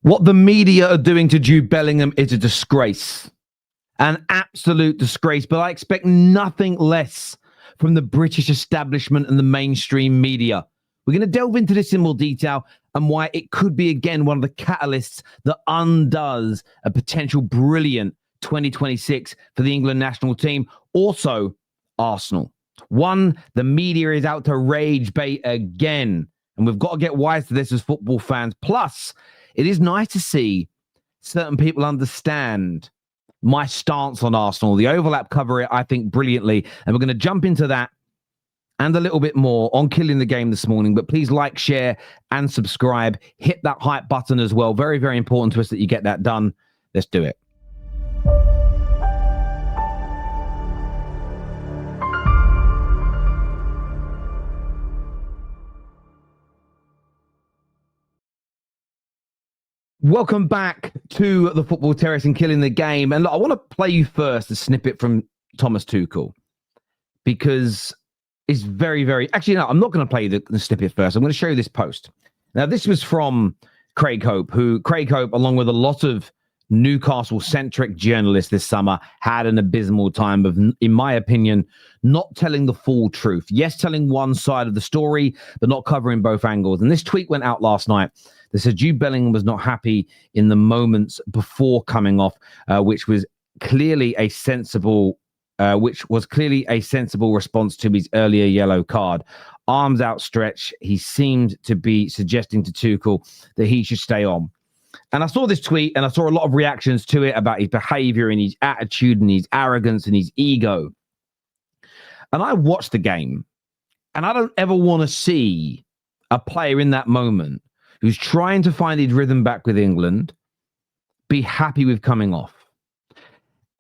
What the media are doing to Jude Bellingham is a disgrace. An absolute disgrace. But I expect nothing less from the British establishment and the mainstream media. We're going to delve into this in more detail and why it could be, again, one of the catalysts that undoes a potential brilliant 2026 for the England national team. Also, Arsenal. One, the media is out to rage bait again. And we've got to get wise to this as football fans. Plus, it is nice to see certain people understand my stance on Arsenal. The overlap cover it, I think, brilliantly. And we're going to jump into that and a little bit more on Killing the Game this morning. But please like, share, and subscribe. Hit that hype button as well. Very, very important to us that you get that done. Let's do it. Welcome back to the Football Terrace and Killing the Game. And look, I want to play you first a snippet from Thomas Tuchel because it's very, very... Actually, no, I'm not going to play you the snippet first. I'm going to show you this post. Now, this was from Craig Hope, along with a lot of Newcastle-centric journalists this summer, had an abysmal time of, in my opinion, not telling the full truth. Yes, telling one side of the story, but not covering both angles. And this tweet went out last night. They said Jude Bellingham was not happy in the moments before coming off, which was clearly a sensible response to his earlier yellow card. Arms outstretched, he seemed to be suggesting to Tuchel that he should stay on. And I saw this tweet and I saw a lot of reactions to it about his behavior and his attitude and his arrogance and his ego. And I watched the game, and I don't ever want to see a player in that moment who's trying to find his rhythm back with England be happy with coming off.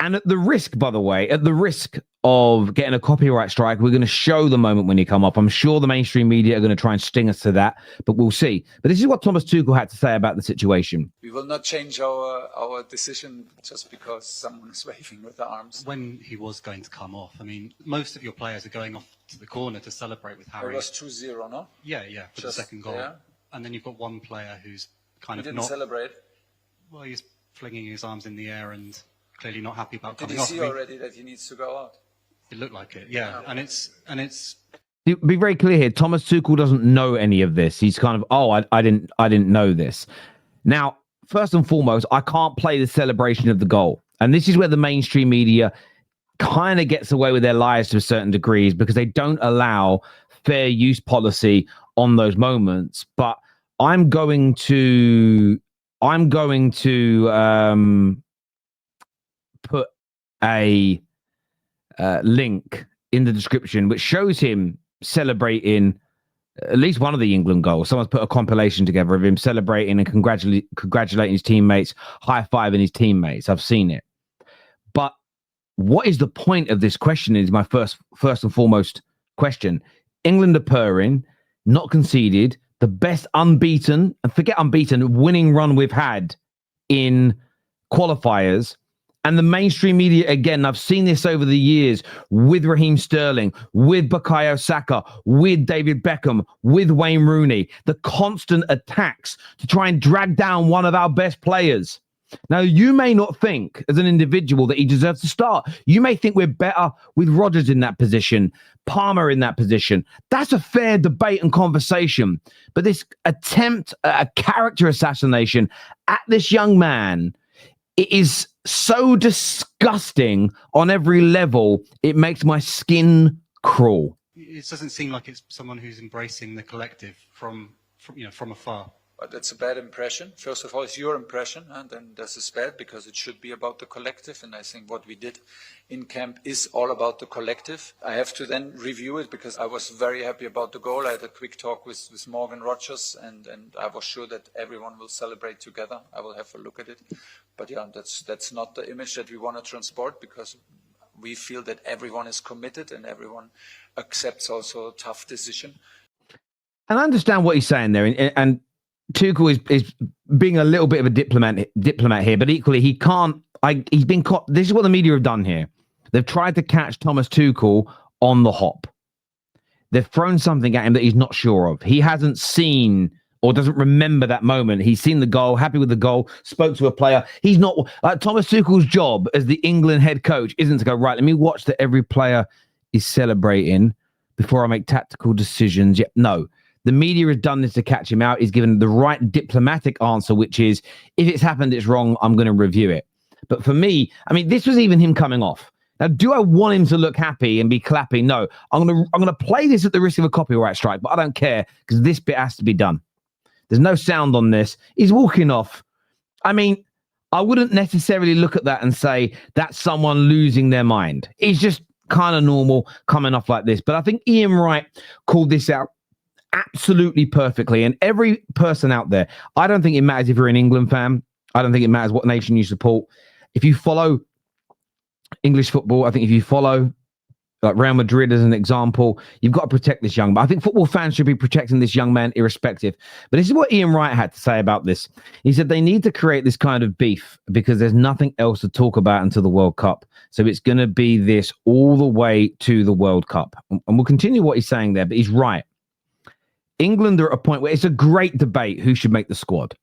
And at the risk, by the way, of getting a copyright strike, we're going to show the moment when you come up. I'm sure the mainstream media are going to try and sting us to that, but we'll see. But this is what Thomas Tuchel had to say about the situation. We will not change our decision just because someone is waving with the arms. When he was going to come off, I mean, most of your players are going off to the corner to celebrate with Harry. It was 2-0, no? Yeah, for the second goal. Yeah. And then you've got one player who's kind of not... didn't celebrate? Well, he's flinging his arms in the air and clearly not happy about coming off. Did you see already that he needs to go out? It looked like it, yeah. And it's... Be very clear here. Thomas Tuchel doesn't know any of this. He's kind of, I didn't know this. Now, first and foremost, I can't play the celebration of the goal. And this is where the mainstream media kind of gets away with their lies to a certain degrees because they don't allow fair use policy on those moments. But I'm going to put a link in the description which shows him celebrating at least one of the England goals. Someone's put a compilation together of him celebrating and congratulating his teammates, high-fiving his teammates. I've seen it. But what is the point of this question is my first and foremost question. England are purring, not conceded, the best unbeaten, and forget unbeaten, winning run we've had in qualifiers. And the mainstream media, again, I've seen this over the years with Raheem Sterling, with Bukayo Saka, with David Beckham, with Wayne Rooney, the constant attacks to try and drag down one of our best players. Now, you may not think as an individual that he deserves to start. You may think we're better with Rodgers in that position, Palmer in that position. That's a fair debate and conversation. But this attempt at a character assassination at this young man, it is so disgusting on every level. It makes my skin crawl. It doesn't seem like it's someone who's embracing the collective from afar. But it's a bad impression. First of all, it's your impression, and then this is bad because it should be about the collective. And I think what we did in camp is all about the collective. I have to then review it because I was very happy about the goal. I had a quick talk with Morgan Rogers, and I was sure that everyone will celebrate together. I will have a look at it. But yeah, that's not the image that we want to transport because we feel that everyone is committed and everyone accepts also a tough decision. And I understand what he's saying there, and Tuchel is being a little bit of a diplomat here, but equally he can't. He's been caught. This is what the media have done here. They've tried to catch Thomas Tuchel on the hop. They've thrown something at him that he's not sure of. He hasn't seen or doesn't remember that moment. He's seen the goal, happy with the goal, spoke to a player. He's not like Thomas Tuchel's job as the England head coach isn't to go, right, let me watch that every player is celebrating before I make tactical decisions. Yeah, no, the media has done this to catch him out. He's given the right diplomatic answer, which is, if it's happened, it's wrong, I'm going to review it. But for me, I mean, this was even him coming off. Now, do I want him to look happy and be clapping? No, I'm gonna play this at the risk of a copyright strike, but I don't care because this bit has to be done. There's no sound on this. He's walking off. I mean, I wouldn't necessarily look at that and say that's someone losing their mind. He's just kind of normal coming off like this. But I think Ian Wright called this out absolutely perfectly. And every person out there, I don't think it matters if you're an England fan. I don't think it matters what nation you support. If you follow English football, I think if you follow like Real Madrid as an example, you've got to protect this young man. I think football fans should be protecting this young man irrespective. But this is what Ian Wright had to say about this. He said they need to create this kind of beef because there's nothing else to talk about until the World Cup. So it's going to be this all the way to the World Cup. And we'll continue what he's saying there, but he's right. England are at a point where it's a great debate who should make the squad.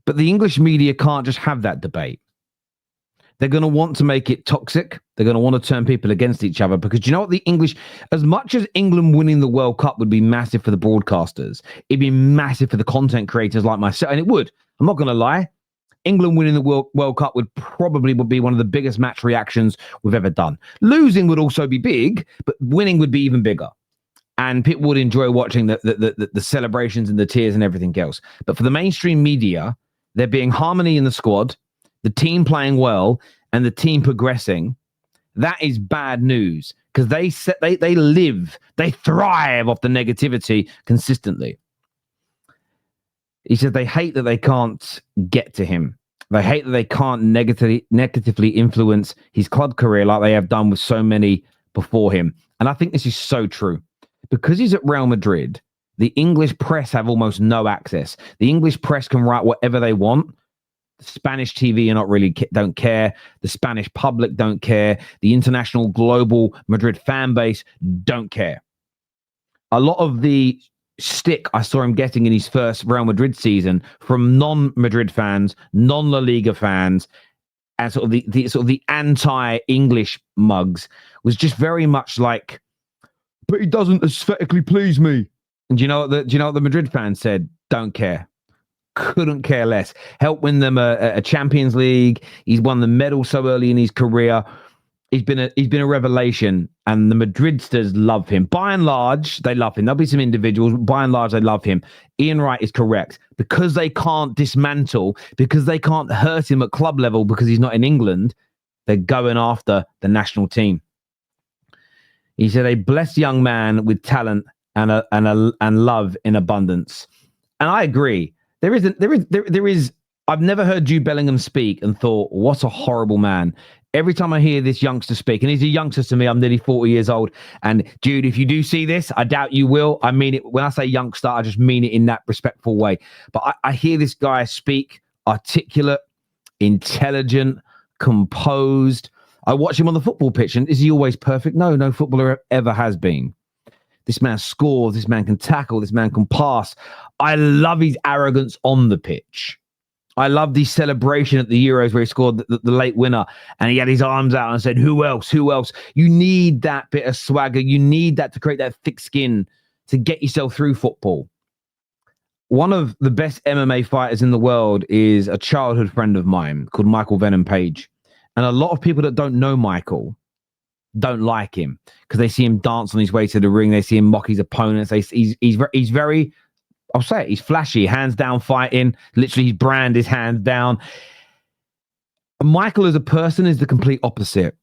But the English media can't just have that debate. They're going to want to make it toxic. They're going to want to turn people against each other because do you know what the English, as much as England winning the World Cup would be massive for the broadcasters, it'd be massive for the content creators like myself. And it would. I'm not going to lie. England winning the World Cup would be one of the biggest match reactions we've ever done. Losing would also be big, but winning would be even bigger. And people would enjoy watching the celebrations and the tears and everything else. But for the mainstream media, there being harmony in the squad, the team playing well, and the team progressing, that is bad news because they thrive off the negativity consistently. He said they hate that they can't get to him. They hate that they can't negatively influence his club career like they have done with so many before him. And I think this is so true. Because he's at Real Madrid, the English press have almost no access. The English press can write whatever they want. The Spanish TV don't care. The Spanish public don't care. The international global Madrid fan base don't care. A lot of the stick I saw him getting in his first Real Madrid season from non-Madrid fans, non-La Liga fans, and sort of the anti-English mugs was just very much like, but he doesn't aesthetically please me. And do you know what the Madrid fans said? Don't care. Couldn't care less. Helped win them a Champions League. He's won the medal so early in his career. He's been a revelation, and the Madridsters love him. By and large, they love him. There'll be some individuals, but by and large, they love him. Ian Wright is correct. Because they can't dismantle, because they can't hurt him at club level because he's not in England, they're going after the national team. He said, a blessed young man with talent and love in abundance. And I agree. There is. I've never heard Jude Bellingham speak and thought, what a horrible man. Every time I hear this youngster speak, and he's a youngster to me, I'm nearly 40 years old. And Jude, if you do see this, I doubt you will. I mean it. When I say youngster, I just mean it in that respectful way. But I hear this guy speak articulate, intelligent, composed. I watch him on the football pitch, and is he always perfect? No footballer ever has been. This man scores, this man can tackle, this man can pass. I love his arrogance on the pitch. I love the celebration at the Euros where he scored the late winner and he had his arms out and said, who else? You need that bit of swagger. You need that to create that thick skin to get yourself through football. One of the best MMA fighters in the world is a childhood friend of mine called Michael Venom Page. And a lot of people that don't know Michael don't like him because they see him dance on his way to the ring. They see him mock his opponents. He's very, I'll say it, he's flashy, hands down fighting. Literally, his brand is hands down. Michael as a person is the complete opposite.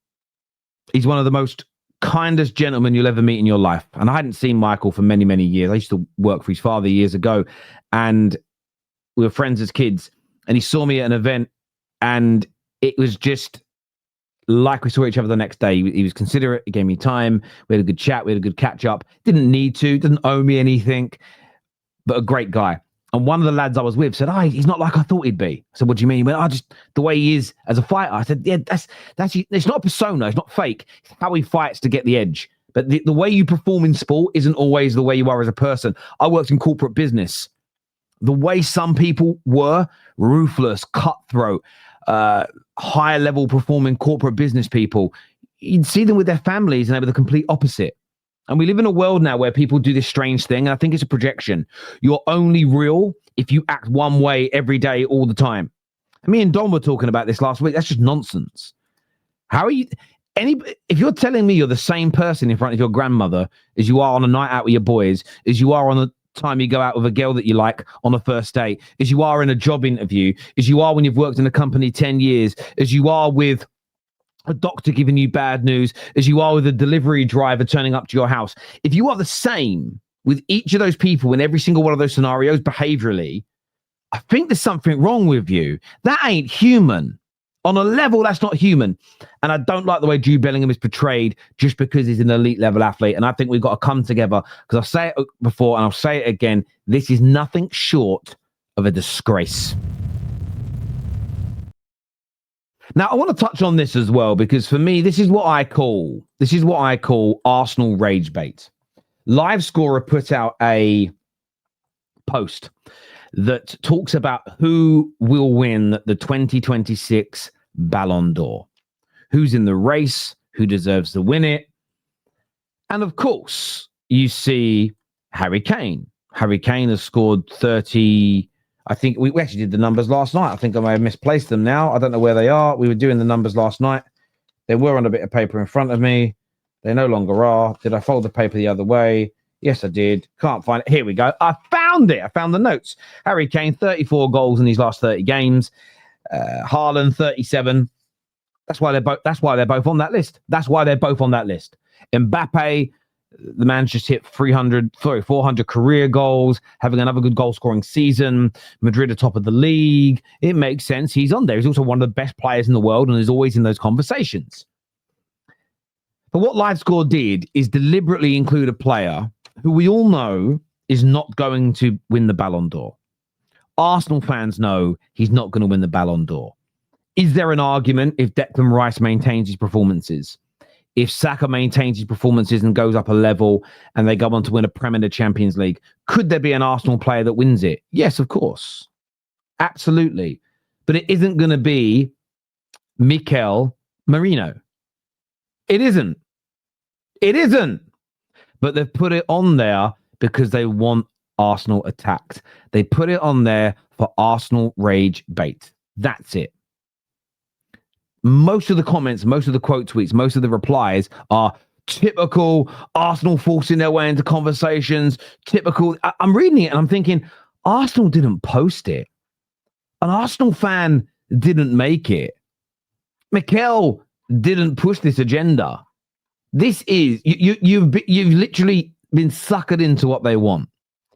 He's one of the most kindest gentlemen you'll ever meet in your life. And I hadn't seen Michael for many, many years. I used to work for his father years ago. And we were friends as kids. And he saw me at an event. And it was just like we saw each other the next day. He was considerate. He gave me time. We had a good chat. We had a good catch up. Didn't need to. Didn't owe me anything. But a great guy. And one of the lads I was with said, he's not like I thought he'd be. I said, what do you mean? He went, just the way he is as a fighter. I said, yeah, that's it's not a persona. It's not fake. It's how he fights to get the edge. But the way you perform in sport isn't always the way you are as a person. I worked in corporate business The way some people were ruthless, cutthroat, higher level performing corporate business people, you'd see them with their families and they were the complete opposite. And we live in a world now where people do this strange thing. And I think it's a projection. You're only real if you act one way every day, all the time. And me and Don were talking about this last week. That's just nonsense. How are you? If you're telling me you're the same person in front of your grandmother as you are on a night out with your boys, as you are on the time you go out with a girl that you like on a first date, as you are in a job interview, as you are when you've worked in a company 10 years, as you are with a doctor giving you bad news, as you are with a delivery driver turning up to your house. If you are the same with each of those people in every single one of those scenarios behaviorally, I think there's something wrong with you. That ain't human. On a level, that's not human. And I don't like the way Jude Bellingham is portrayed just because he's an elite level athlete. And I think we've got to come together, because I'll say it before and I'll say it again. This is nothing short of a disgrace. Now, I want to touch on this as well, because for me, this is what I call Arsenal rage bait. LiveScorer put out a post that talks about who will win the 2026 Ballon d'Or, who's in the race, who deserves to win it. And of course, you see Harry Kane. Harry Kane has scored 30. I think we actually did the numbers last night. I think I may have misplaced them now. I don't know where they are. We were doing the numbers last night. They were on a bit of paper in front of me. They no longer are. Did I fold the paper the other way? Yes, I did. Can't find it. Here we go. I found it. I found the notes. Harry Kane, 34 goals in his last 30 games. Haaland, 37. That's why they're both on that list. That's why they're both on that list. Mbappe, the man's just hit 400 career goals, having another good goal scoring season. Madrid are top of the league. It makes sense. He's on there. He's also one of the best players in the world and is always in those conversations. But what LiveScore did is deliberately include a player who we all know is not going to win the Ballon d'Or. Arsenal fans know he's not going to win the Ballon d'Or. Is there an argument if Declan Rice maintains his performances? If Saka maintains his performances and goes up a level and they go on to win a Prem and a Champions League, could there be an Arsenal player that wins it? Yes, of course. Absolutely. But it isn't going to be Mikel Merino. It isn't. It isn't. But they've put it on there because they want Arsenal attacked. They put it on there for Arsenal rage bait. That's it. Most of the comments, most of the quote tweets, most of the replies are typical Arsenal forcing their way into conversations. Typical. I'm reading it and I'm thinking, Arsenal didn't post it. An Arsenal fan didn't make it. Mikel didn't push this agenda. This is you've literally been suckered into what they want.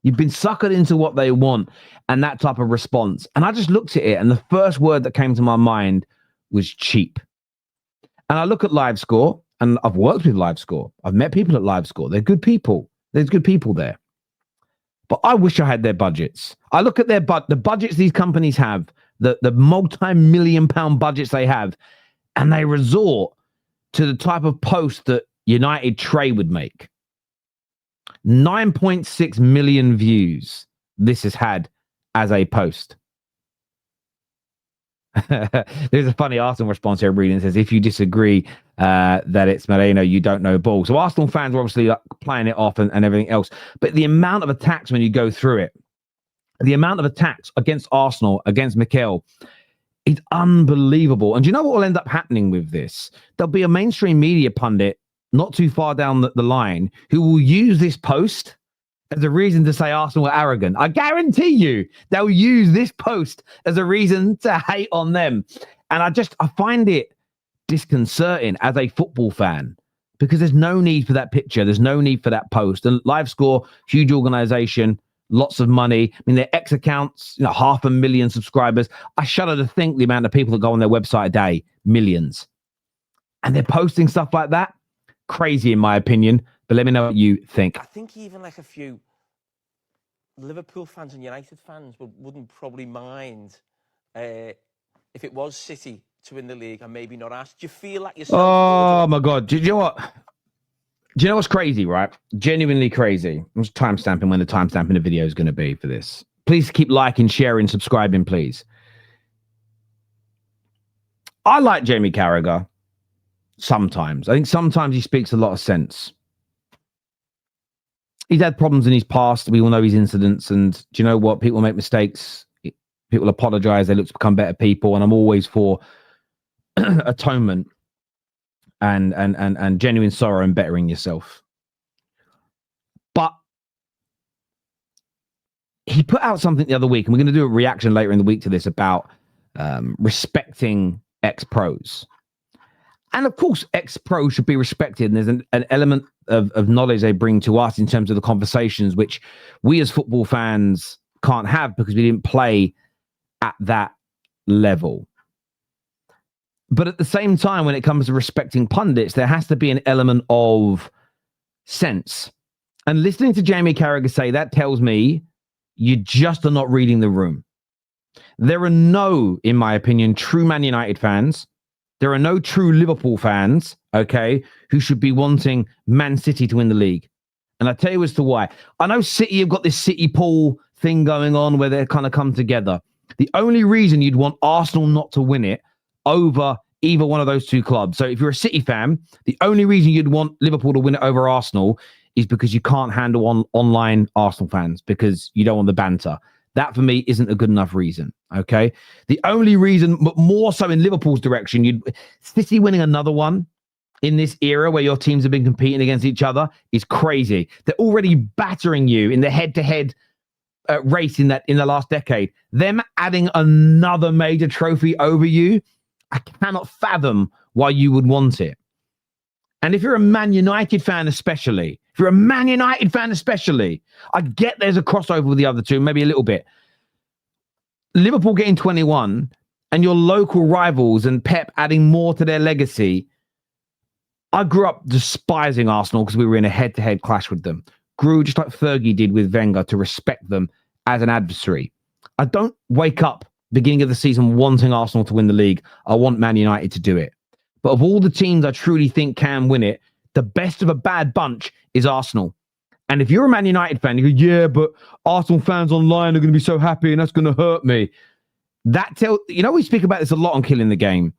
You've been suckered into what they want and that type of response. And I just looked at it and the first word that came to my mind was cheap. And I look at LiveScore, and I've worked with LiveScore. I've met people at LiveScore. They're good people. There's good people there. But I wish I had their budgets. I look at the budgets these companies have, the multi-million pound budgets they have, and they resort to the type of post that United Trey would make. 9.6 million views this has had as a post. There's a funny Arsenal response here reading. It says, if you disagree that it's Moreno, you don't know ball. So Arsenal fans are obviously like playing it off and everything else. But the amount of attacks when you go through it, the amount of attacks against Arsenal, against Mikel, it's unbelievable. And do you know what will end up happening with this? There'll be a mainstream media pundit not too far down the line who will use this post as a reason to say Arsenal are arrogant. I guarantee you they'll use this post as a reason to hate on them. And I find it disconcerting as a football fan because there's no need for that picture. There's no need for that post. And LiveScore, huge organization, lots of money. I mean, their X accounts, 500,000 subscribers. I shudder to think the amount of people that go on their website a day, millions. And they're posting stuff like that. Crazy in my opinion. But let me know what you think. I think even like a few Liverpool fans and United fans wouldn't probably mind if it was City to win the league and maybe not us. Do you feel like yourself? Oh my God. Do you know what? Do you know what's crazy, right? Genuinely crazy. I'm just timestamping when the timestamping the video is going to be for this. Please keep liking, sharing, subscribing, please. I like Jamie Carragher sometimes. I think sometimes he speaks a lot of sense. He's had problems in his past. We all know his incidents. And do you know what? People make mistakes. People apologize. They look to become better people. And I'm always for atonement and genuine sorrow and bettering yourself. But he put out something the other week, and we're going to do a reaction later in the week to this about respecting ex-pros. And of course, ex-pros should be respected. And there's an element of knowledge they bring to us in terms of the conversations, which we as football fans can't have because we didn't play at that level. But at the same time, when it comes to respecting pundits, there has to be an element of sense. And listening to Jamie Carragher say that tells me you just are not reading the room. There are no, in my opinion, true Man United fans. There are no true Liverpool fans, okay, who should be wanting Man City to win the league. And I tell you as to why. I know City have got this City pool thing going on where they kind of come together. The only reason you'd want Arsenal not to win it over either one of those two clubs. So if you're a City fan, the only reason you'd want Liverpool to win it over Arsenal is because you can't handle online Arsenal fans because you don't want the banter. That, for me, isn't a good enough reason, okay? The only reason, but more so in Liverpool's direction, City winning another one in this era where your teams have been competing against each other is crazy. They're already battering you in the head-to-head race in the last decade. Them adding another major trophy over you, I cannot fathom why you would want it. And if you're a Man United fan especially, I get there's a crossover with the other two, maybe a little bit. Liverpool getting 21 and your local rivals and Pep adding more to their legacy. I grew up despising Arsenal because we were in a head-to-head clash with them. Grew just like Fergie did with Wenger to respect them as an adversary. I don't wake up beginning of the season wanting Arsenal to win the league. I want Man United to do it. But of all the teams I truly think can win it, the best of a bad bunch is Arsenal. And if you're a Man United fan, you go, yeah, but Arsenal fans online are going to be so happy and that's going to hurt me. We speak about this a lot on Killing the Game,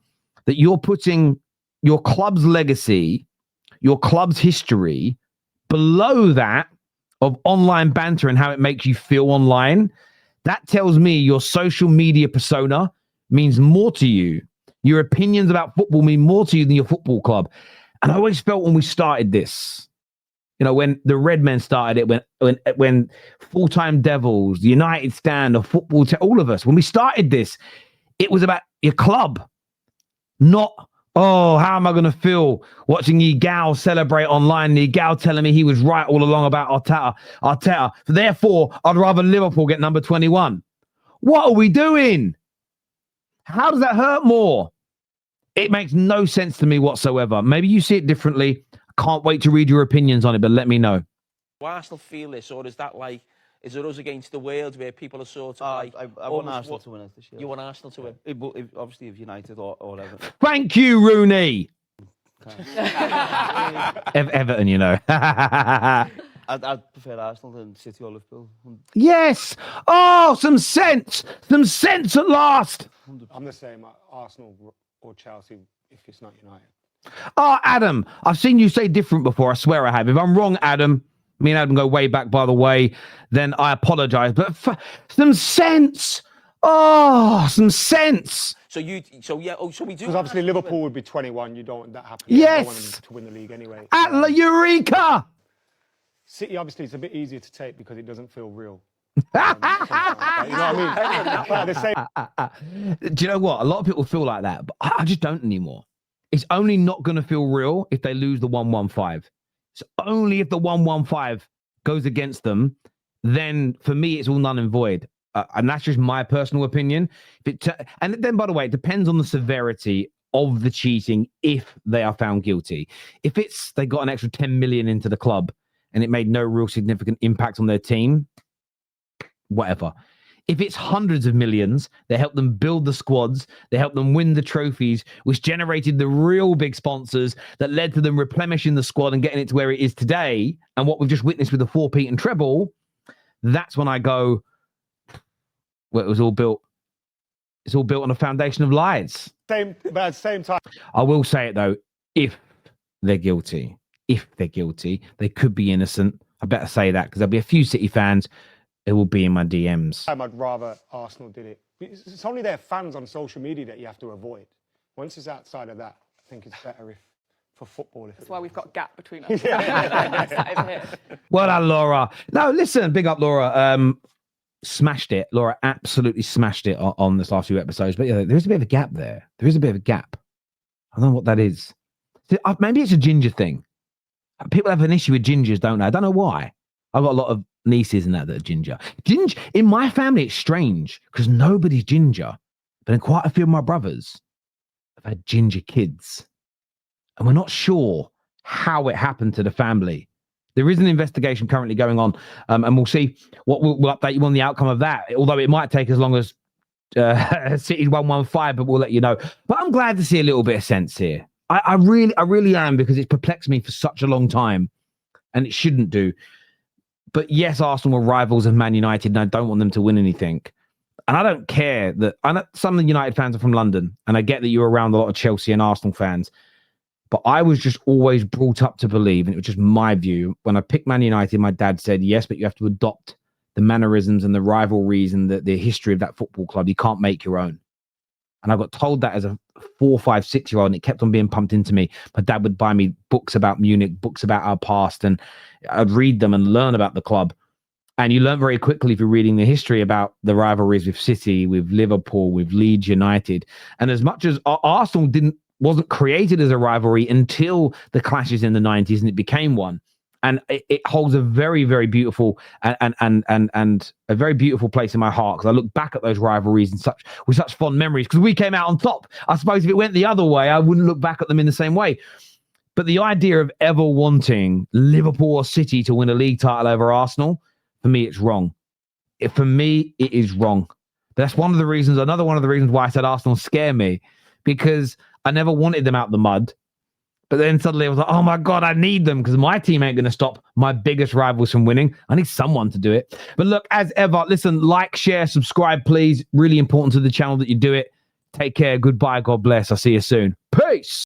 that you're putting your club's legacy, your club's history below that of online banter and how it makes you feel online. That tells me your social media persona means more to you. Your opinions about football mean more to you than your football club. And I always felt when we started this, when the Red Men started it, when Full-Time Devils, the United Stand, or football, all of us, when we started this, it was about your club, not, oh, how am I going to feel watching Gal celebrate online, Gal telling me he was right all along about Arteta. Therefore, I'd rather Liverpool get number 21. What are we doing? How does that hurt more? It makes no sense to me whatsoever. Maybe you see it differently. I can't wait to read your opinions on it, but let me know. Do Arsenal feel this, or is it us against the world where people are sort of I want Arsenal to win it this year. You want Arsenal to win? Obviously, if United or Everton. Thank you, Rooney. Everton, I'd prefer Arsenal than City or Liverpool. Yes. Oh, some sense. Some sense at last. I'm the same. Arsenal or Chelsea if it's not United. Oh, Adam, I've seen you say different before. I swear I have. If I'm wrong, Adam, me and Adam go way back, by the way, then I apologize. But some sense. Oh, some sense. So we do. Because obviously Liverpool would be 21. You don't want that happen. Yes. You don't want them to win the league anyway. At La Eureka. City, obviously, it's a bit easier to take because it doesn't feel real. You know what I mean? Do you know what? A lot of people feel like that, but I just don't anymore. It's only not going to feel real if they lose the 1-1-5. It's only if the 1-1-5 goes against them, then for me, it's all null and void. And that's just my personal opinion. And then, by the way, it depends on the severity of the cheating if they are found guilty. If they got an extra 10 million into the club and it made no real significant impact on their team, whatever. If it's hundreds of millions, they help them build the squads, they help them win the trophies, which generated the real big sponsors that led to them replenishing the squad and getting it to where it is today, and what we've just witnessed with the 4-peat and treble, that's when I go, where it was all built. It's all built on a foundation of lies. But at the same time, I will say it though, if they're guilty, they could be innocent. I better say that because there'll be a few City fans who will be in my DMs. I'd rather Arsenal did it. It's only their fans on social media that you have to avoid. Once it's outside of that, I think it's better if for football. That's why we've got a gap between us. Yeah. Well done, Laura. No, listen, big up, Laura. Smashed it. Laura absolutely smashed it on this last few episodes. But yeah, there is a bit of a gap there. There is a bit of a gap. I don't know what that is. Maybe it's a ginger thing. People have an issue with gingers, don't they? I don't know why. I've got a lot of nieces and that are ginger. Ginger in my family, it's strange because nobody's ginger. But then quite a few of my brothers have had ginger kids. And we're not sure how it happened to the family. There is an investigation currently going on, and we'll see what we'll update you on the outcome of that. Although it might take as long as City's 115, but we'll let you know. But I'm glad to see a little bit of sense here. I really am, because it's perplexed me for such a long time, and it shouldn't do. But yes, Arsenal are rivals of Man United, and I don't want them to win anything. And I don't care that I know some of the United fans are from London, and I get that you're around a lot of Chelsea and Arsenal fans. But I was just always brought up to believe, and it was just my view, when I picked Man United, my dad said, yes, but you have to adopt the mannerisms and the rivalries and the history of that football club. You can't make your own. And I got told that as a 4, 5, 6-year-old, and it kept on being pumped into me. My dad would buy me books about Munich, books about our past, and I'd read them and learn about the club. And you learn very quickly if you're reading the history about the rivalries with City, with Liverpool, with Leeds United. And as much as Arsenal wasn't created as a rivalry until the clashes in the 90s, and it became one. And it holds a very, very beautiful and a very beautiful place in my heart, because I look back at those rivalries with such fond memories, because we came out on top. I suppose if it went the other way, I wouldn't look back at them in the same way. But the idea of ever wanting Liverpool or City to win a league title over Arsenal, for me, it's wrong. For me, it is wrong. But that's another one of the reasons why I said Arsenal scare me, because I never wanted them out the mud. But then suddenly I was like, oh my God, I need them, because my team ain't going to stop my biggest rivals from winning. I need someone to do it. But look, as ever, listen, like, share, subscribe, please. Really important to the channel that you do it. Take care. Goodbye. God bless. I'll see you soon. Peace.